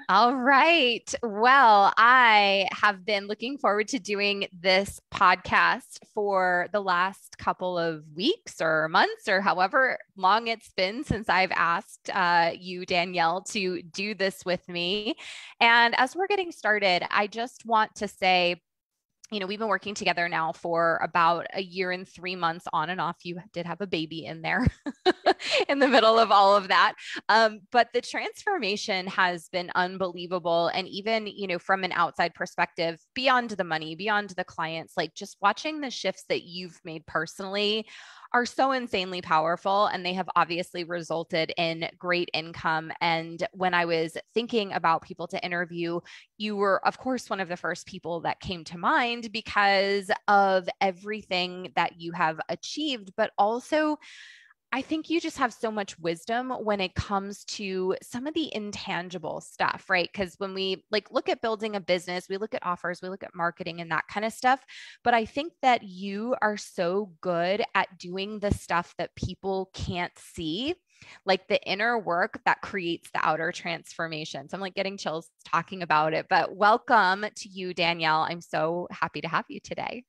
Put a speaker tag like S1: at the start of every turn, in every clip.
S1: All right. Well, I have been looking forward to doing this podcast for the last couple of weeks or months or however long it's been since I've asked you, Danielle, to do this with me. And as we're getting started, I just want to say, we've been working together now for about a year and 3 months on and off. You did have a baby in there in the middle of all of that. But the transformation has been unbelievable. And even, from an outside perspective, beyond the money, beyond the clients, like just watching the shifts that you've made personally are so insanely powerful. And they have obviously resulted in great income. And when I was thinking about people to interview, you were, of course, one of the first people that came to mind because of everything that you have achieved, but also I think you just have so much wisdom when it comes to some of the intangible stuff, right? Because when we look at building a business, we look at offers, we look at marketing and that kind of stuff. But I think that you are so good at doing the stuff that people can't see, like the inner work that creates the outer transformation. So I'm getting chills talking about it. But welcome to you, Danielle. I'm so happy to have you today.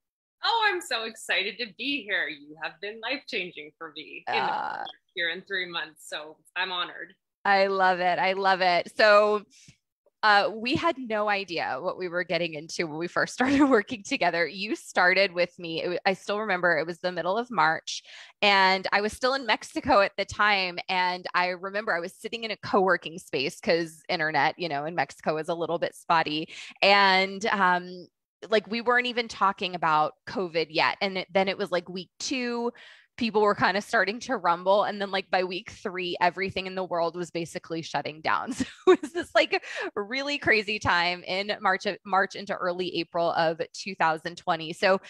S2: Oh, I'm so excited to be here. You have been life-changing for me here in 3 months. So I'm honored.
S1: I love it. I love it. So we had no idea what we were getting into when we first started working together. You started with me. I still remember it was the middle of March and I was still in Mexico at the time. And I remember I was sitting in a co-working space because internet, in Mexico is a little bit spotty. And we weren't even talking about COVID yet. And then it was like week 2, people were kind of starting to rumble. And then by week 3, everything in the world was basically shutting down. So it was this really crazy time in March into early April of 2020. So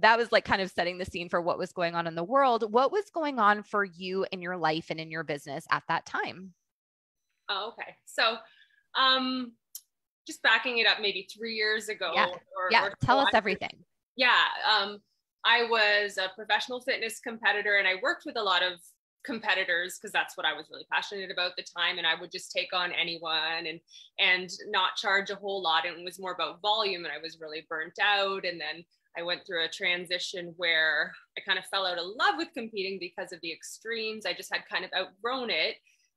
S1: that was kind of setting the scene for what was going on in the world. What was going on for you in your life and in your business at that time?
S2: Oh, okay. So, just backing it up maybe 3 years ago.
S1: Yeah. Yeah. Tell us everything.
S2: Yeah. I was a professional fitness competitor and I worked with a lot of competitors because that's what I was really passionate about at the time. And I would just take on anyone and not charge a whole lot. And it was more about volume and I was really burnt out. And then I went through a transition where I kind of fell out of love with competing because of the extremes. I just had kind of outgrown it.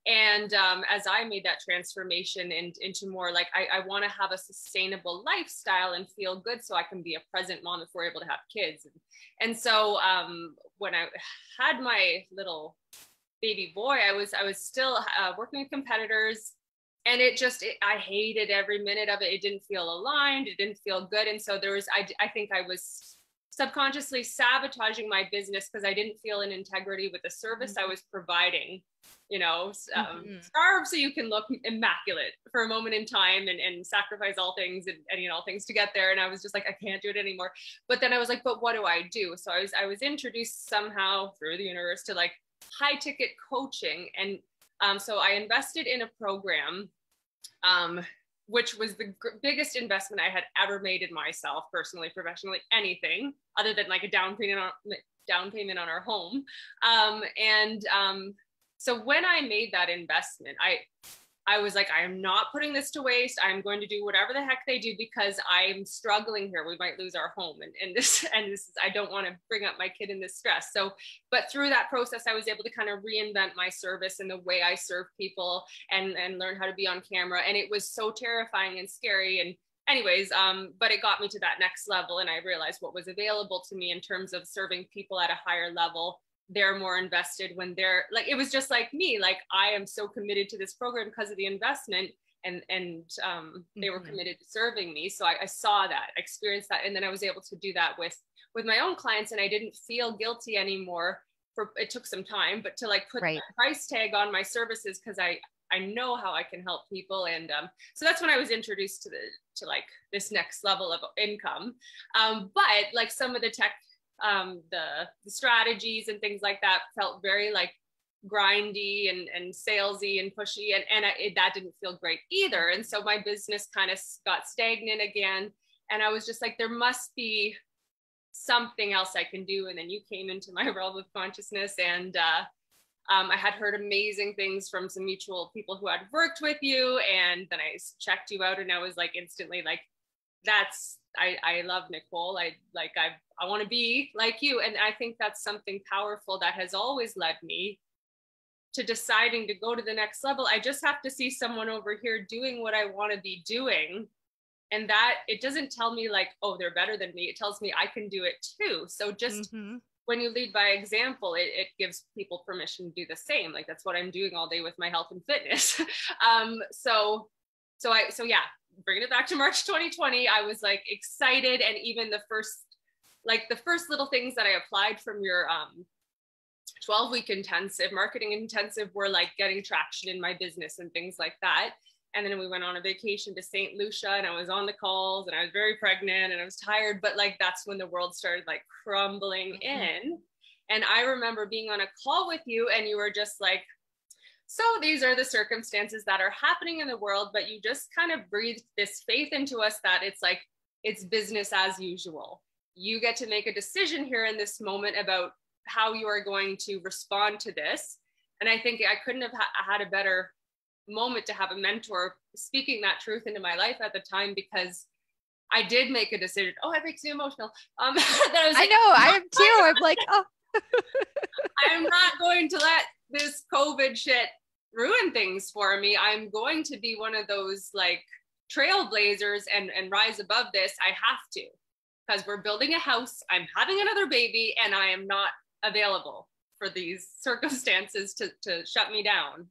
S2: And as I made that transformation into more I want to have a sustainable lifestyle and feel good so I can be a present mom if we're able to have kids. And so when I had my little baby boy, I was still working with competitors. And I hated every minute of it. It didn't feel aligned. It didn't feel good. And so I think I was subconsciously sabotaging my business because I didn't feel an integrity with the service I was providing. Starve so you can look immaculate for a moment in time and sacrifice all things and all things to get there. And I was just I can't do it anymore. But then I was but what do I do? So I was introduced somehow through the universe to high ticket coaching. And so I invested in a program, which was the biggest investment I had ever made in myself, personally, professionally, anything other than a down payment on our home. So when I made that investment, I was I am not putting this to waste. I'm going to do whatever the heck they do because I'm struggling here. We might lose our home. And this is, I don't want to bring up my kid in this stress. So, but through that process, I was able to kind of reinvent my service and the way I serve people and learn how to be on camera. And it was so terrifying and scary. And anyways, but it got me to that next level. And I realized what was available to me in terms of serving people at a higher level. They're more invested when they're it was just like me, I am so committed to this program because of the investment and they were committed to serving me. So I saw that, experienced that. And then I was able to do that with my own clients. And I didn't feel guilty anymore it took some time, but to put a price tag on my services because I know how I can help people. And so that's when I was introduced to this next level of income. But some of the tech, the strategies and things like that felt very grindy and salesy and pushy. And that didn't feel great either. And so my business kind of got stagnant again. And I was just there must be something else I can do. And then you came into my realm of consciousness and I had heard amazing things from some mutual people who had worked with you. And then I checked you out and I was like instantly like, I love Nicole. I want to be like you. And I think that's something powerful that has always led me to deciding to go to the next level. I just have to see someone over here doing what I want to be doing. And that it doesn't tell me like, oh, they're better than me. It tells me I can do it too. So just when you lead by example, it gives people permission to do the same. Like that's what I'm doing all day with my health and fitness. So yeah, bringing it back to March 2020, I was like excited. And even the first little things that I applied from your 12-week intensive, marketing intensive, were like getting traction in my business and things like that. And then we went on a vacation to St. Lucia and I was on the calls and I was very pregnant and I was tired, but like, that's when the world started like crumbling in. And I remember being on a call with you and you were just like, so these are the circumstances that are happening in the world, but you just kind of breathed this faith into us that it's like, it's business as usual. You get to make a decision here in this moment about how you are going to respond to this. And I think I couldn't have had a better moment to have a mentor speaking that truth into my life at the time, because I did make a decision. Oh, it makes me emotional. That I was like,
S1: I know, I am too. I'm like, oh.
S2: I'm not going to let this COVID shit ruin things for me. I'm going to be one of those like trailblazers and rise above this. I have to, because we're building a house. I'm having another baby and I am not available for these circumstances to shut me down.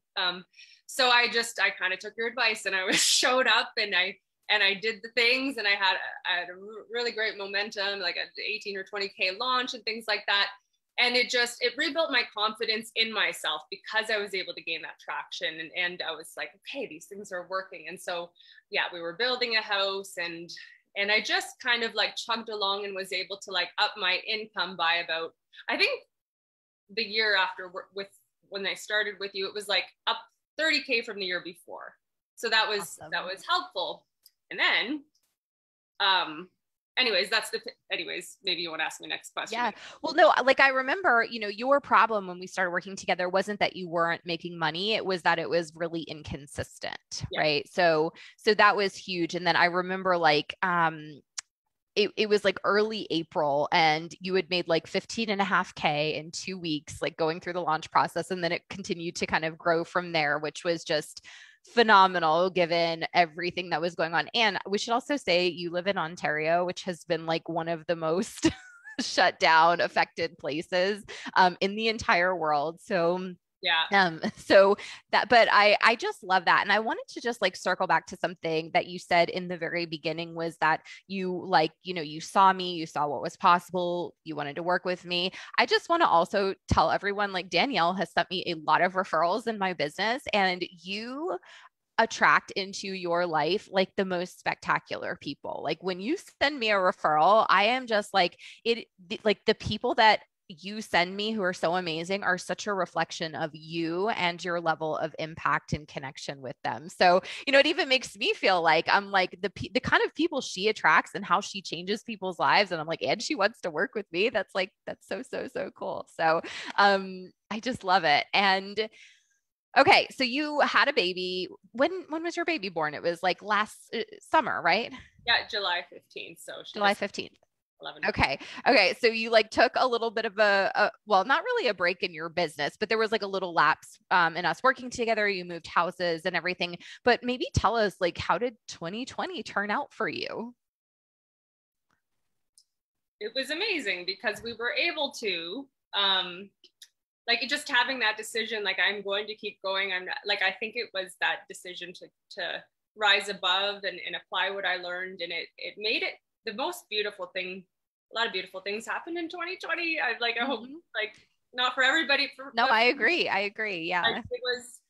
S2: So I kind of took your advice and I showed up and I did the things and I had a really great momentum, like an 18 or 20K launch and things like that. And it rebuilt my confidence in myself because I was able to gain that traction. And I was like, okay, these things are working. And so, yeah, we were building a house and I just kind of like chugged along and was able to like up my income by about, I think the year after when I started with you, it was like up 30K from the year before. So that was, awesome. That was helpful. And then, anyways, maybe you want to ask me next question.
S1: Yeah. Well, no, like I remember, your problem when we started working together wasn't that you weren't making money. It was that it was really inconsistent. Yeah. Right. So that was huge. And then I remember like, it was like early April and you had made like 15.5K in 2 weeks, like going through the launch process. And then it continued to kind of grow from there, which was just phenomenal given everything that was going on. And we should also say you live in Ontario, which has been like one of the most shut down, affected places in the entire world. So yeah. But I just love that. And I wanted to just like circle back to something that you said in the very beginning was that you like, you saw me, you saw what was possible, you wanted to work with me. I just want to also tell everyone, like Danielle has sent me a lot of referrals in my business, and you attract into your life like the most spectacular people. Like when you send me a referral, I am just like like the people that you send me who are so amazing are such a reflection of you and your level of impact and connection with them. So, it even makes me feel like I'm like the kind of people she attracts and how she changes people's lives. And I'm like, and she wants to work with me. That's so cool. So, I just love it. And okay, so you had a baby. When was your baby born? It was like last summer, right?
S2: Yeah, July 15th. So
S1: July 15th.
S2: 11.
S1: Okay. So you like took a little bit of well, not really a break in your business, but there was like a little lapse in us working together. You moved houses and everything, but maybe tell us like, how did 2020 turn out for you?
S2: It was amazing because we were able to, like just having that decision, like I'm going to keep going. I'm not, like, I think it was that decision to rise above and apply what I learned. And it made it the most beautiful thing. A lot of beautiful things happened in 2020. I hope like not for everybody.
S1: No, I agree. Yeah.
S2: Like, it was,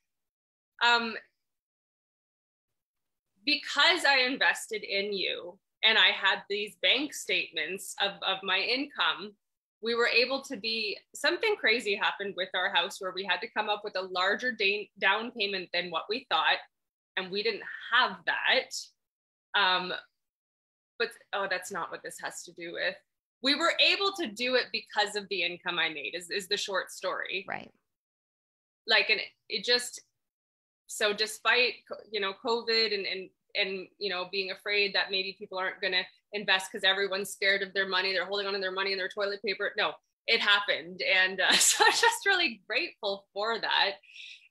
S2: because I invested in you and I had these bank statements of my income, we were able to something crazy happened with our house where we had to come up with a larger down payment than what we thought. And we didn't have that. But, that's not what this has to do with. We were able to do it because of the income I made is the short story.
S1: Right.
S2: like, and it just, so despite, COVID and, being afraid that maybe people aren't going to invest because everyone's scared of their money, they're holding on to their money and their toilet paper. No, it happened. And so I'm just really grateful for that.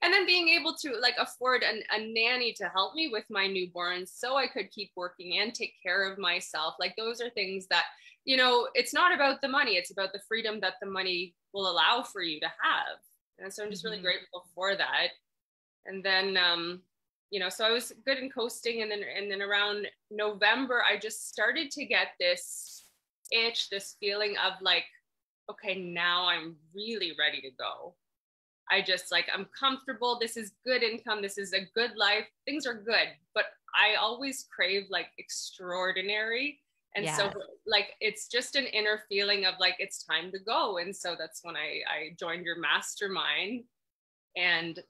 S2: And then being able to like afford a nanny to help me with my newborns so I could keep working and take care of myself. Like those are things that, it's not about the money, it's about the freedom that the money will allow for you to have. And so I'm just really grateful for that. And then, so I was good in coasting. And then around November, I just started to get this itch, this feeling of like, okay, now I'm really ready to go. I just like, I'm comfortable. This is good income. This is a good life. Things are good, but I always crave like extraordinary. And so like, it's just an inner feeling of like, it's time to go. And so that's when I joined your mastermind and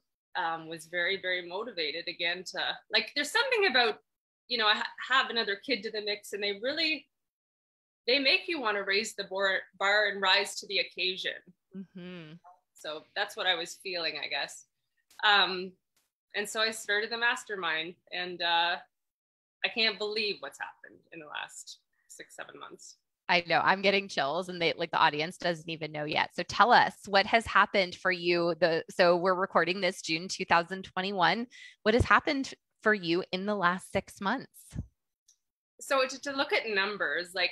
S2: was very, very motivated again to like, there's something about, I have another kid to the mix and they make you want to raise the bar and rise to the occasion. Mm-hmm. So that's what I was feeling, I guess. And so I started the mastermind and I can't believe what's happened in the last 6-7 months.
S1: I know I'm getting chills and the audience doesn't even know yet. So tell us what has happened for you. So we're recording this June 2021. What has happened for you in the last 6 months?
S2: So to look at numbers, like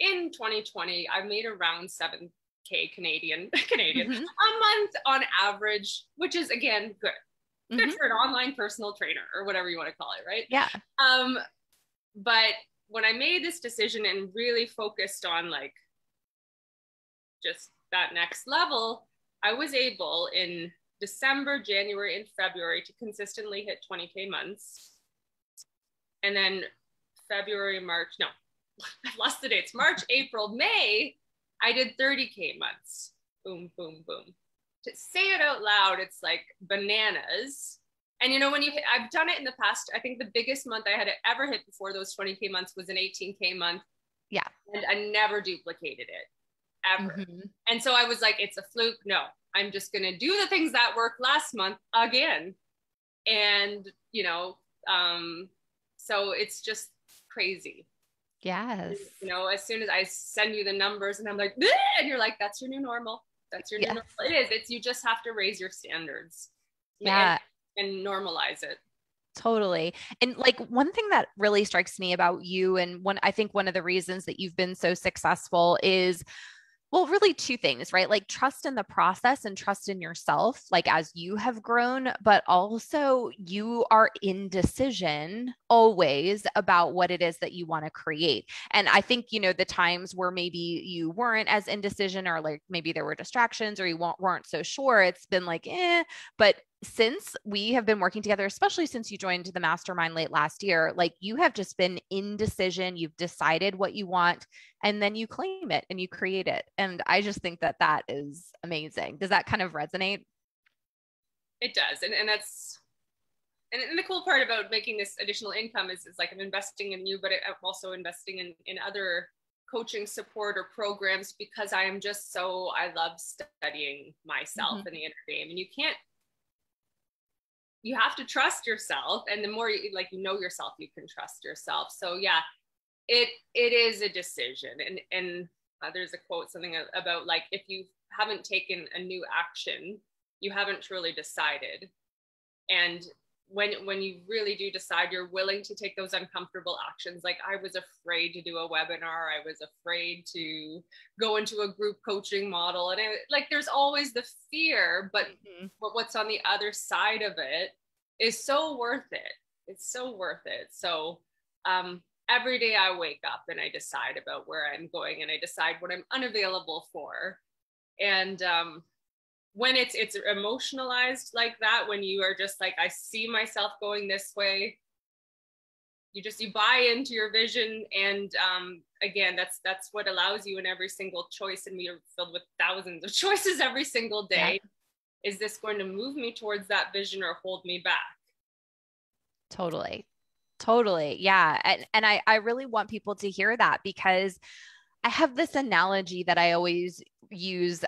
S2: in 2020, I made around 7K Canadian mm-hmm. a month on average, which is again, good mm-hmm. for an online personal trainer or whatever you want to call it. Right.
S1: Yeah.
S2: But when I made this decision and really focused on like just that next level, I was able in December, January, and February to consistently hit 20K months. And then February, March, no, I've lost the dates. March, April, May, I did 30K months. Boom, boom, boom. To say it out loud, it's like bananas. And when I've done it in the past, I think the biggest month I had ever hit before those 20K months was an 18K month.
S1: Yeah.
S2: And I never duplicated it, ever. Mm-hmm. And so I was like, it's a fluke. No, I'm just going to do the things that worked last month again. And, so it's just crazy.
S1: Yes.
S2: As soon as I send you the numbers and I'm like, bleh! And you're like, that's your new normal. That's your new normal. It is. You just have to raise your standards.
S1: Yeah.
S2: And normalize it.
S1: Totally. And like one thing that really strikes me about you, and I think one of the reasons that you've been so successful is, well, really two things, right? Like trust in the process and trust in yourself, like as you have grown, but also you are in decision always about what it is that you want to create. And I think, the times where maybe you weren't as indecision or like maybe there were distractions or you weren't so sure, it's been like, but since we have been working together, especially since you joined the mastermind late last year, like you have just been in decision, you've decided what you want, and then you claim it and you create it. And I just think that that is amazing. Does that kind of resonate?
S2: It does. And that's, and the cool part about making this additional income is like I'm investing in you, but I'm also investing in other coaching support or programs because I love studying myself mm-hmm. in the inner game. And you have to trust yourself. And the more you know yourself, you can trust yourself. So yeah, it is a decision. And there's a quote, something about like, if you haven't taken a new action, you haven't truly decided. And when you really do decide, you're willing to take those uncomfortable actions. Like I was afraid to do a webinar. I was afraid to go into a group coaching model. And there's always the fear, but what's on the other side of it is so worth it. It's so worth it. So every day I wake up and I decide about where I'm going and I decide what I'm unavailable for. And when it's emotionalized like that, when you are just like, I see myself going this way, you buy into your vision. And again, that's what allows you in every single choice. And we are filled with thousands of choices every single day. Yeah. Is this going to move me towards that vision or hold me back?
S1: Totally. Yeah. And I really want people to hear that because I have this analogy that I always use,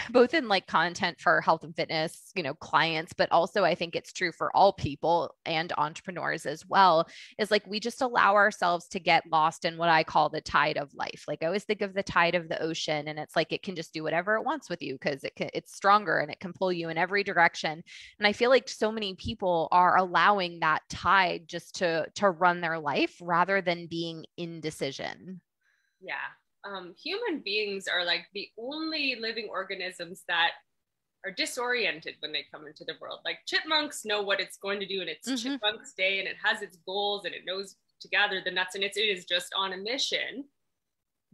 S1: both in like content for health and fitness, clients, but also I think it's true for all people and entrepreneurs as well, is like we just allow ourselves to get lost in what I call the tide of life. Like I always think of the tide of the ocean, and it's like it can just do whatever it wants with you because it's stronger and it can pull you in every direction. And I feel like so many people are allowing that tide just to run their life rather than being in decision.
S2: Yeah. Human beings are like the only living organisms that are disoriented when they come into the world. Like chipmunks know what it's going to do, and it's
S1: Mm-hmm.
S2: chipmunks day, and it has its goals, and it knows to gather the nuts, and it is just on a mission.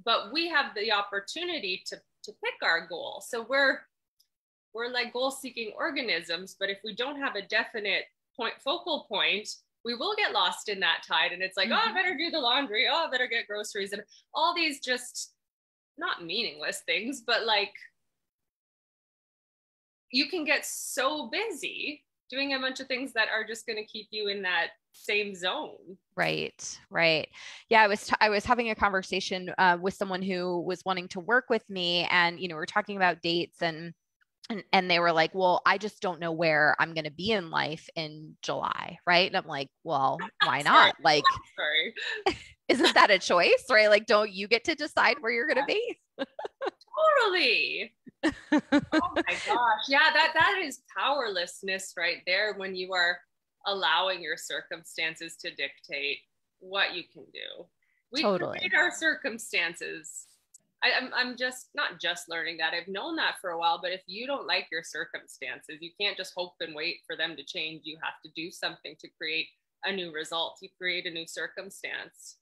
S2: But we have the opportunity to pick our goal. So we're like goal seeking organisms, but if we don't have a definite focal point, we will get lost in that tide. And it's like, oh, I better do the laundry. Oh, I better get groceries, and all these just not meaningless things, but like you can get so busy doing a bunch of things that are just going to keep you in that same zone.
S1: Right, right. Yeah, I was having a conversation with someone who was wanting to work with me, and we're talking about dates, and they were like, well, I just don't know where I'm going to be in life in July. Right. And I'm like, well, why
S2: Sorry.
S1: not? Like,
S2: Sorry.
S1: isn't that a choice? Right. Like, don't you get to decide where you're going to be?
S2: Totally. Oh my gosh. Yeah, that is powerlessness right there, when you are allowing your circumstances to dictate what you can do. We
S1: Totally.
S2: create our circumstances. I'm just not just learning that. I've known that for a while, but if you don't like your circumstances, you can't just hope and wait for them to change. You have to do something to create a new result. You create a new circumstance.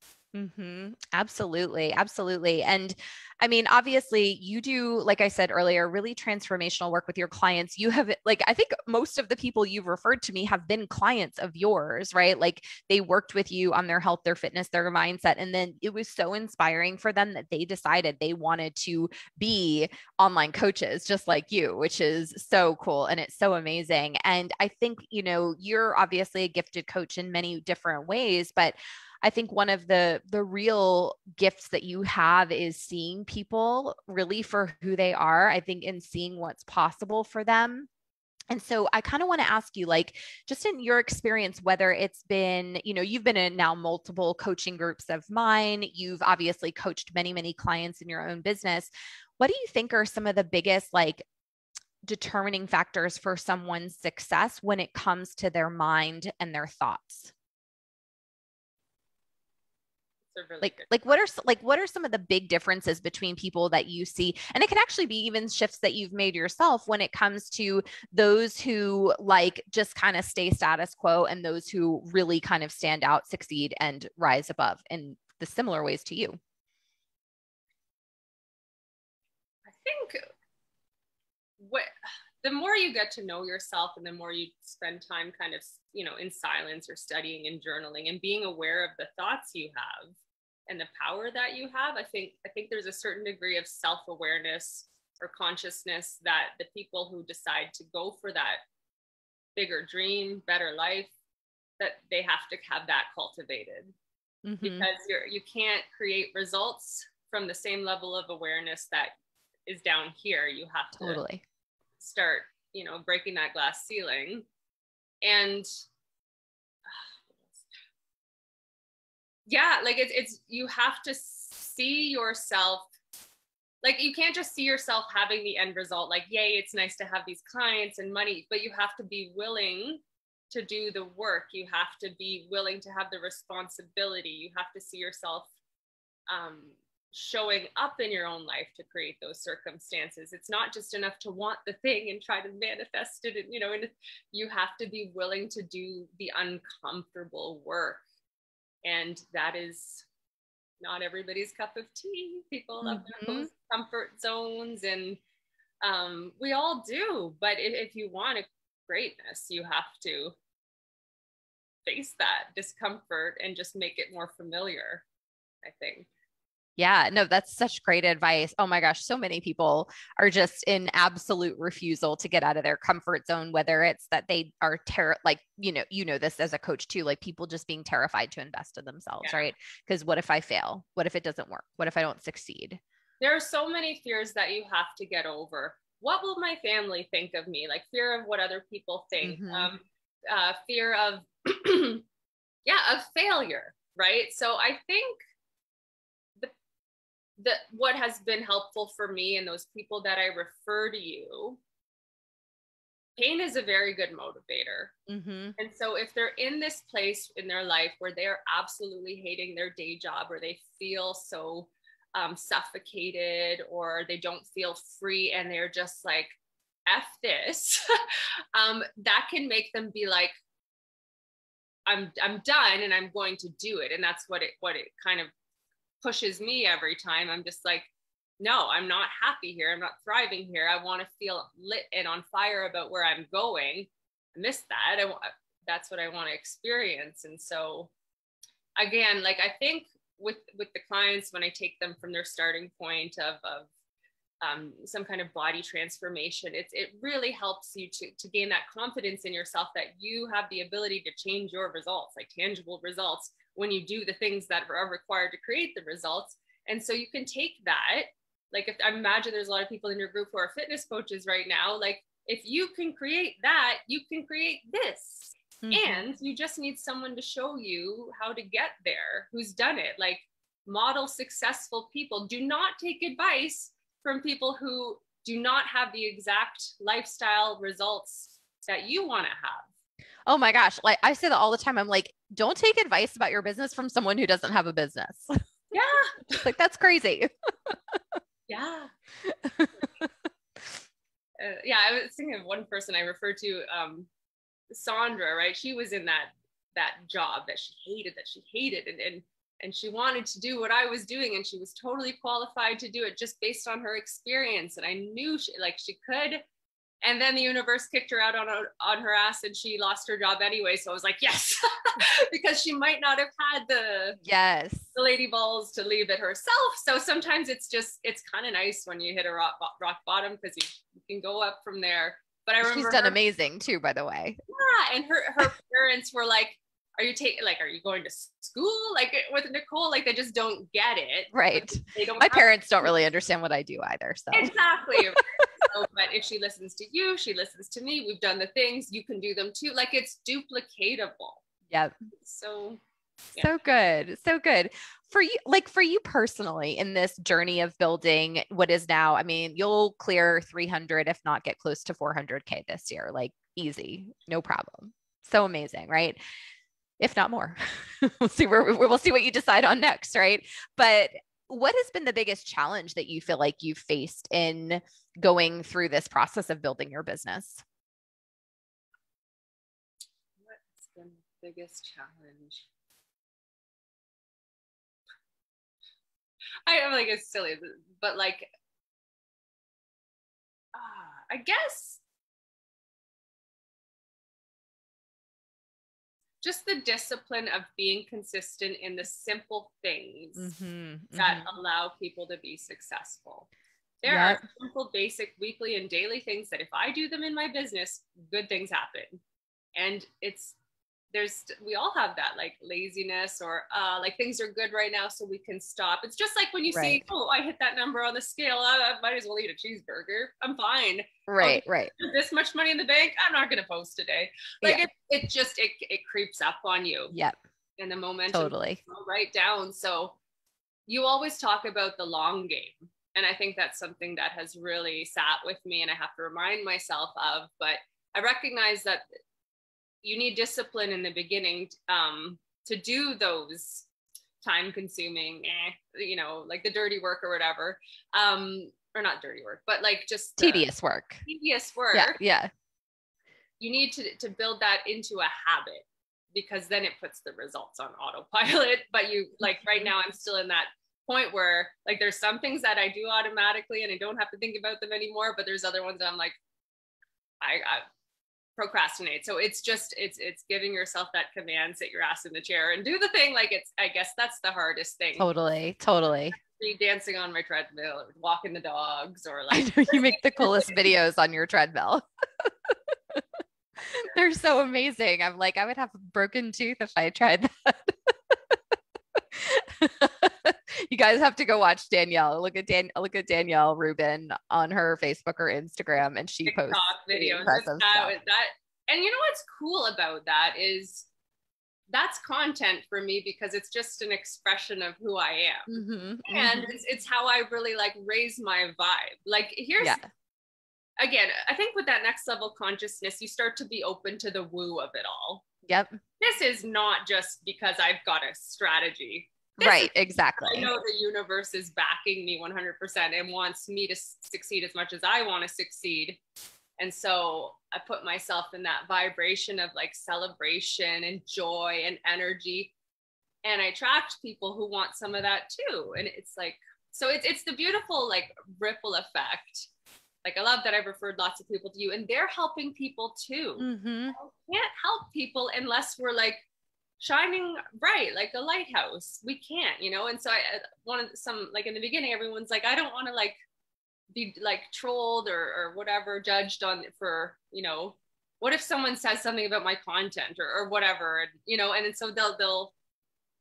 S1: Absolutely. Absolutely. And I mean, obviously, you do, like I said earlier, really transformational work with your clients. You have, like, I think most of the people you've referred to me have been clients of yours, right? Like they worked with you on their health, their fitness, their mindset. And then it was so inspiring for them that they decided they wanted to be online coaches just like you, which is so cool. And it's so amazing. And I think, you're obviously a gifted coach in many different ways, but I think one of the real gifts that you have is seeing people really for who they are, I think, and seeing what's possible for them. And so I kind of want to ask you, like, just in your experience, whether it's been, you've been in now multiple coaching groups of mine, you've obviously coached many, many clients in your own business. What do you think are some of the biggest, like, determining factors for someone's success when it comes to their mind and their thoughts?
S2: Really
S1: Like what are some of the big differences between people that you see, and it can actually be even shifts that you've made yourself when it comes to those who like just kind of stay status quo and those who really kind of stand out, succeed, and rise above in the similar ways to you?
S2: I think what the more you get to know yourself, and the more you spend time kind of in silence or studying and journaling and being aware of the thoughts you have and the power that you have, I think there's a certain degree of self-awareness or consciousness that the people who decide to go for that bigger dream, better life, that they have to have that cultivated. Because you can't create results from the same level of awareness that is down here. You have to
S1: Totally.
S2: start breaking that glass ceiling. And yeah, like it's you have to see yourself, like you can't just see yourself having the end result, like yay, it's nice to have these clients and money, but you have to be willing to do the work. You have to be willing to have the responsibility. You have to see yourself showing up in your own life to create those circumstances. It's not just enough to want the thing and try to manifest it, and and you have to be willing to do the uncomfortable work. And that is not everybody's cup of tea. People love their comfort zones, and we all do. But if you want a greatness, you have to face that discomfort and just make it more familiar, I think.
S1: Yeah, no, that's such great advice. Oh my gosh, so many people are just in absolute refusal to get out of their comfort zone, whether it's that they are like, you know this as a coach too, like people just being terrified to invest in themselves,
S2: Yeah.
S1: right? Because what if I fail? What if it doesn't work? What if I don't succeed?
S2: There are so many fears that you have to get over. What will my family think of me? Like fear of what other people think,
S1: Mm-hmm.
S2: fear of, yeah, of failure, right? So I think that what has been helpful for me and those people that I refer to you, pain is a very good motivator.
S1: Mm-hmm.
S2: And so if they're in this place in their life where they're absolutely hating their day job, or they feel so suffocated, or they don't feel free and they're just like, F this, that can make them be like, I'm done and I'm going to do it. And that's what it kind of pushes me every time. I'm just like, no, I'm not happy here. I'm not thriving here. I want to feel lit and on fire about where I'm going. I miss that. That's what I want to experience. And so again, like I think with the clients, when I take them from their starting point of some kind of body transformation, it really helps you to gain that confidence in yourself that you have the ability to change your results, like tangible results, when you do the things that are required to create the results. And so you can take that, like if I imagine there's a lot of people in your group who are fitness coaches right now, like if you can create that, you can create this. Mm-hmm. And you just need someone to show you how to get there, who's done it. Like model successful people. Do not take advice from people who do not have the exact lifestyle results that you want to have.
S1: Oh my gosh. Like I say that all the time. I'm like, don't take advice about your business from someone who doesn't have a business.
S2: Yeah.
S1: Just like, that's crazy.
S2: Yeah. Yeah. I was thinking of one person I referred to, Sandra, right? She was in that job that she hated and she wanted to do what I was doing, and she was totally qualified to do it just based on her experience. And I knew she could. And then the universe kicked her out on her ass and she lost her job anyway. So I was like, yes, because she might not have had the lady balls to leave it herself. So sometimes it's kind of nice when you hit a rock bottom, because you can go up from there. But I remember
S1: she's done amazing too, by the way.
S2: Yeah. And her parents were like, are you going to school? Like with Nicole, like they just don't get it.
S1: Right. My parents don't really understand what I do either. So
S2: exactly. So, but if she listens to you, she listens to me. We've done the things, you can do them too. Like it's duplicatable.
S1: Yep.
S2: So
S1: yeah. So good. So good. For you personally in this journey of building what is now, I mean, you'll clear 300, if not get close to 400K this year, like easy, no problem. So amazing, right? If not more. we'll see what you decide on next, right? But what has been the biggest challenge that you feel like you've faced in going through this process of building your business?
S2: What's been the biggest challenge? I'm like, it's silly, but like, I guess just the discipline of being consistent in the simple things that allow people to be successful. There are simple, basic, weekly, and daily things that if I do them in my business, good things happen. And we all have that, like laziness or like things are good right now, so we can stop. It's just like when you see, oh, I hit that number on the scale, I might as well eat a cheeseburger. I'm fine.
S1: Right.
S2: This much money in the bank, I'm not going to post today. Like it creeps up on you.
S1: Yep.
S2: And the momentum
S1: totally
S2: right down. So you always talk about the long game. And I think that's something that has really sat with me and I have to remind myself of, but I recognize that you need discipline in the beginning to do those time consuming, like the dirty work or whatever, or not dirty work, but like just
S1: tedious work. Yeah.
S2: You need to build that into a habit, because then it puts the results on autopilot. But you like right now, I'm still in that point where like there's some things that I do automatically and I don't have to think about them anymore, but there's other ones that I'm like, I procrastinate. So it's giving yourself that command, sit your ass in the chair and do the thing. Like I guess that's the hardest thing.
S1: Totally.
S2: be dancing on my treadmill or walking the dogs or
S1: I
S2: like.
S1: know you make the coolest videos on your treadmill. They're so amazing. I'm like, I would have a broken tooth if I tried that. You guys have to go watch Danielle. Look at Danielle Ruben on her Facebook or Instagram, and she
S2: TikTok
S1: posts
S2: videos.
S1: impressive stuff.
S2: And you know what's cool about that is that's content for me because it's just an expression of who I am.
S1: Mm-hmm,
S2: and
S1: mm-hmm.
S2: it's how I really like raise my vibe. Like here's again, I think with that next level consciousness, you start to be open to the woo of it all.
S1: Yep.
S2: This is not just because I've got a strategy.
S1: Right, exactly.
S2: I know the universe is backing me 100% and wants me to succeed as much as I want to succeed. And so I put myself in that vibration of like celebration and joy and energy. And I attract people who want some of that too. And it's like, so it's the beautiful like ripple effect. Like I love that I've referred lots of people to you and they're helping people too.
S1: Mm-hmm.
S2: We can't help people unless we're like shining bright like a lighthouse. We can't, you know. And so I wanted some, like in the beginning, everyone's like, I don't want to like be like trolled or whatever, judged on for, you know, what if someone says something about my content or whatever, and you know, and so they'll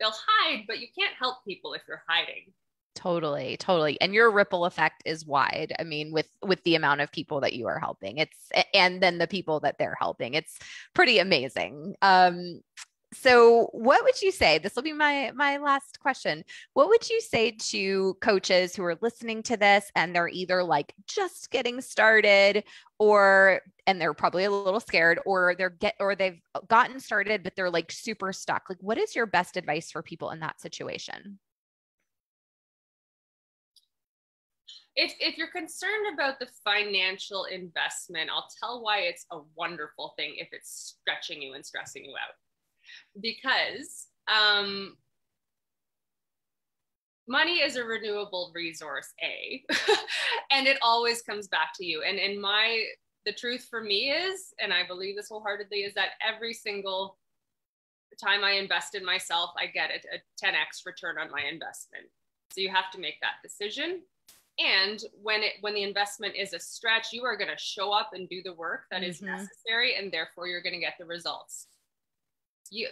S2: hide, but you can't help people if you're hiding.
S1: Totally, totally. And your ripple effect is wide. I mean, with the amount of people that you are helping, and then the people that they're helping, it's pretty amazing. So what would you say, this will be my last question. What would you say to coaches who are listening to this and they're either like just getting started and they're probably a little scared or they've gotten started, but they're like super stuck. Like, what is your best advice for people in that situation?
S2: If you're concerned about the financial investment, I'll tell why it's a wonderful thing if it's stretching you and stressing you out. Because money is a renewable resource, and it always comes back to you. And the truth for me is, and I believe this wholeheartedly, is that every single time I invest in myself, I get a 10x return on my investment. So you have to make that decision. And when the investment is a stretch, you are going to show up and do the work that is necessary, and therefore you're going to get the results.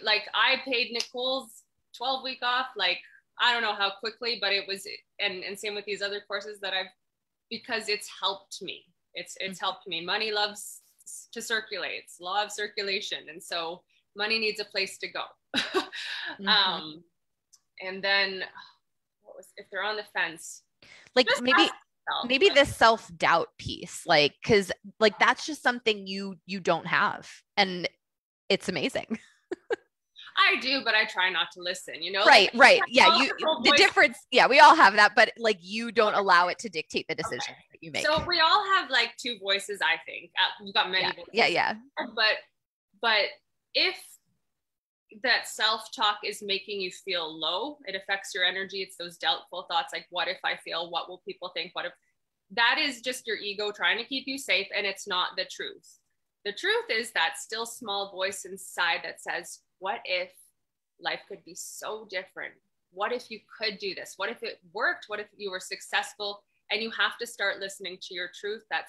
S2: Like I paid Nicole's 12-week off, like I don't know how quickly, but it was, and same with these other courses that because it's helped me. It's helped me. Money loves to circulate. It's law of circulation, and so money needs a place to go. And then if they're on the fence?
S1: Like maybe this self-doubt piece, like, cause like, that's just something you don't have. And it's amazing.
S2: I do, but I try not to listen, you know?
S1: Right. Yeah. The difference. Yeah. We all have that, but like, you don't allow it to dictate the decisions that you make.
S2: So we all have like two voices, I think. We've got many voices.
S1: Yeah.
S2: But if that self-talk is making you feel low, it affects your energy. It's those doubtful thoughts like, what if I fail? What will people think? What if? That is just your ego trying to keep you safe, and it's not the truth. The truth is that still small voice inside that says, what if life could be so different? What if you could do this? What if it worked? What if you were successful? And you have to start listening to your truth. That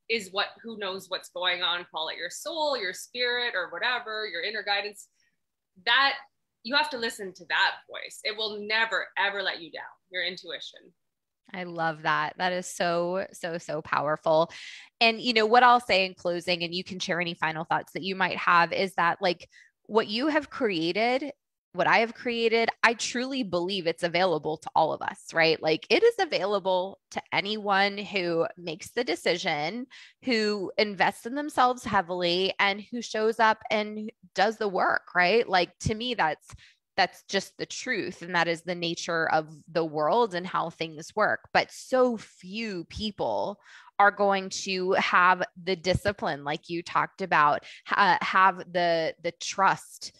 S2: is who knows what's going on, call it your soul, your spirit, or whatever, your inner guidance. That you have to listen to that voice. It will never, ever let you down, your intuition.
S1: I love that. That is so powerful. And you know, what I'll say in closing, and you can share any final thoughts that you might have, is that like what you have created, what I have created, I truly believe it's available to all of us, right? Like it is available to anyone who makes the decision, who invests in themselves heavily, and who shows up and does the work, right? Like to me, that's just the truth. And that is the nature of the world and how things work. But so few people are going to have the discipline, like you talked about, have the trust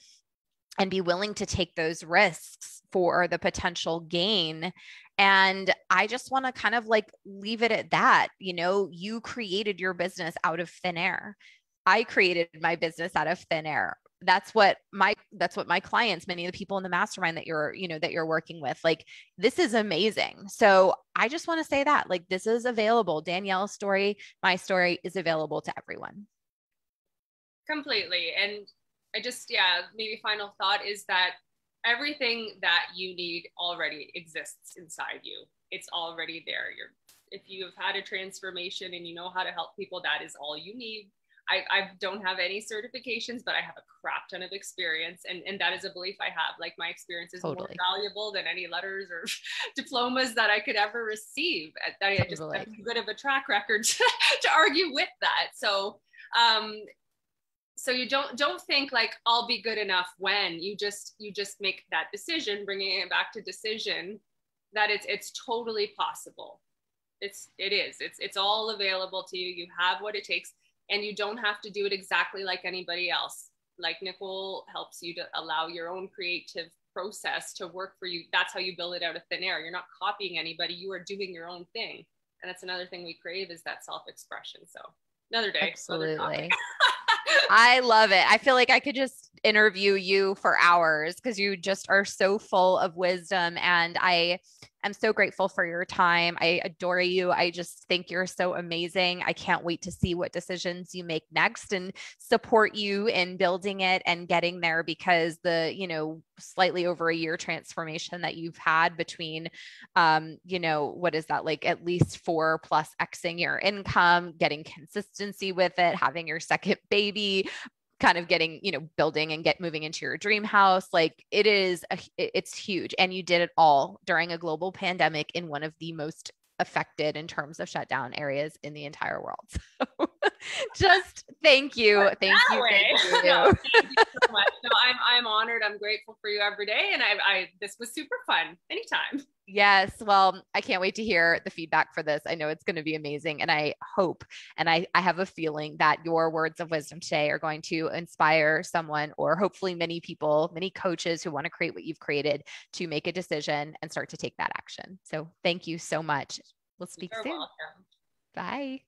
S1: and be willing to take those risks for the potential gain. And I just want to kind of like leave it at that. You know, you created your business out of thin air. I created my business out of thin air. that's what my clients, many of the people in the mastermind that you're working with, like, this is amazing. So I just want to say that, like, this is available. Danielle's story, my story is available to everyone.
S2: Completely. And I just, yeah, maybe final thought is that everything that you need already exists inside you. It's already there. If you have had a transformation and you know how to help people, that is all you need. I don't have any certifications, but I have a crap ton of experience. And that is a belief I have. Like, my experience is more valuable than any letters or diplomas that I could ever receive. I just have too good of a track record to argue with that. So, so you don't think like, I'll be good enough when you just make that decision, bringing it back to decision, that it's totally possible. It's all available to you. You have what it takes, and you don't have to do it exactly like anybody else. Like Nicole helps you to allow your own creative process to work for you. That's how you build it out of thin air. You're not copying anybody. You are doing your own thing. And that's another thing we crave, is that self-expression. So another day.
S1: Absolutely. I love it. I feel like I could just interview you for hours, because you just are so full of wisdom, and I am so grateful for your time. I adore you. I just think you're so amazing. I can't wait to see what decisions you make next, and support you in building it and getting there, because the, slightly over a year transformation that you've had between, what is that, like at least 4+ Xing your income, getting consistency with it, having your second baby, kind of getting, building and moving into your dream house. Like, it's huge. And you did it all during a global pandemic in one of the most affected in terms of shutdown areas in the entire world. So just thank you. Thank you.
S2: No, thank you so much. No, I'm honored. I'm grateful for you every day. And this was super fun. Anytime.
S1: Yes. Well, I can't wait to hear the feedback for this. I know it's going to be amazing. And I hope, and I have a feeling that your words of wisdom today are going to inspire someone, or hopefully many people, many coaches who want to create what you've created, to make a decision and start to take that action. So thank you so much. We'll speak soon.
S2: Welcome.
S1: Bye.